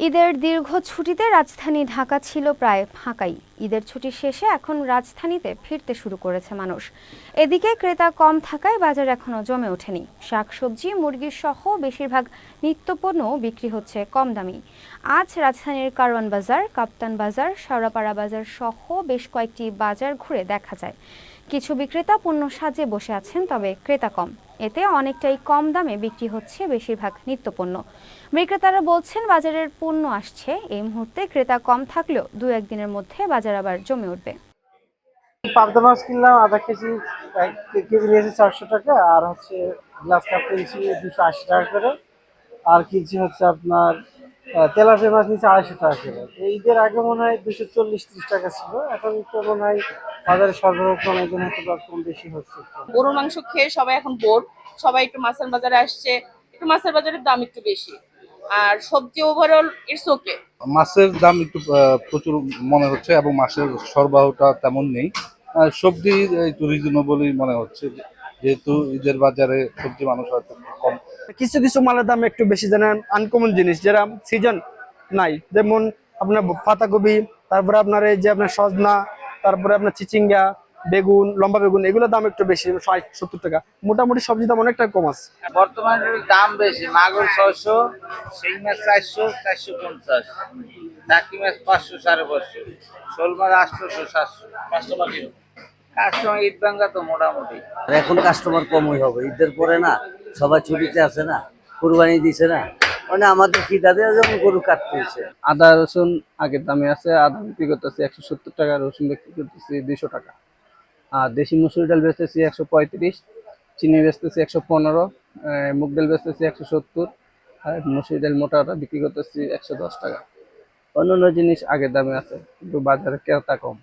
ঈদের দীর্ঘ ছুটিতে রাজধানী ঢাকা ছিল প্রায় ফাঁকাই। ঈদের ছুটি শেষে এখন রাজধানীতে ফিরতে শুরু করেছে মানুষ। এদিকে ক্রেতা কম থাকায় বাজার এখনো জমে ওঠেনি। শাকসবজি, মুরগি সহ বেশিরভাগ নিত্যপণ্য বিক্রি হচ্ছে কম দামি। আজ রাজধানীর কারওয়ান বাজার, কাপ্তান বাজার, শেওড়াপাড়া বাজার সহ বেশ কয়েকটি বাজার ঘুরে দেখা যায় কিছু বিক্রেতা পণ্য সাজিয়ে বসে আছেন, তবে ক্রেতা কম। এতে অনেকটাই কম দামে বিক্রি হচ্ছে বেশিরভাগ নিত্যপণ্য। বিক্রেতারা বলছেন বাজারের পণ্য আসছে, এই মুহূর্তে ক্রেতা কম থাকলেও 2-1 দিনের মধ্যে বাজার আবার জমে উঠবে। পাবদা মাছ কিনলাম আধা কেজি, কেজি নিয়েছে 400 টাকা। আর হচ্ছে গ্লাস কাপ কিনছি 280 টাকা করে। আর কিনছি হচ্ছে আপনার তেলাপিয়া মাছ নিচ্ছে 250 টাকা করে। ঈদের আগে মনে হয় 240-30 টাকা ছিল, এখন তো মনে হয় বাজারে সর্বরকম একজন হয়তো বা কম বেশি হচ্ছে। গরুর মাংস খেয়ে সবাই এখন বোর, সবাই একটু মাছের বাজারে আসছে, একটু মাছের বাজারের দাম একটু বেশি। আর সবজি ওভারঅল ইটস ওকে। মাছের দাম একটু প্রচুর মনে হচ্ছে এবং মাছের সরবরাহটা তেমন নেই। সবজি একটু রিজনেবলই মনে হচ্ছে, যেহেতু ঈদের বাজারে সবজি মানুষ হয়তো একটু কম। কিছু কিছু মালের দাম একটু বেশি, জানেন আনকমন জিনিস যেটা সিজন নাই, যেমন আপনার পাতাকপি, তারপরে আপনার এই যে আপনার সজনা, তারপরে আপনার চিচিঙ্গা, বেগুন, লম্বা বেগুন, এগুলোর দাম একটু বেশি, 60-70 টাকা। মোটামুটি সবজির দাম অনেকটা কম আছে। বর্তমানে দাম বেশি, মাগুর 600, শিং মাছ 400, 450, টাকি মাছ 500, 550, শোল মাছ 800, 700। কাস্টমার ঈদ ভাঙ্গা তো মোটামুটি। আর এখন কাস্টমার কমই হবে, ঈদের পরে না, সবাই ছুটিতে আছে না, কুরবানি দিছে না, মানে আমাদের খিদাতে যেমন গরু কাটতে হয়েছে। আদা রসুন আগের দামে আছে, আদা বিক্রি করতেছি 170 টাকা, রসুন বিক্রি করতেছি 200 টাকা। আর দেশি মুসুর ডাল বেচতেছি 135, চিনি বেচতেছি 115, মুগ ডাল বেচতেছি 170, আর মুসুর ডাল মোটাটা বিক্রি করতেছি 110 টাকা। অন্যান্য জিনিস আগের দামে আছে, কিন্তু বাজারে ক্রেতা কম।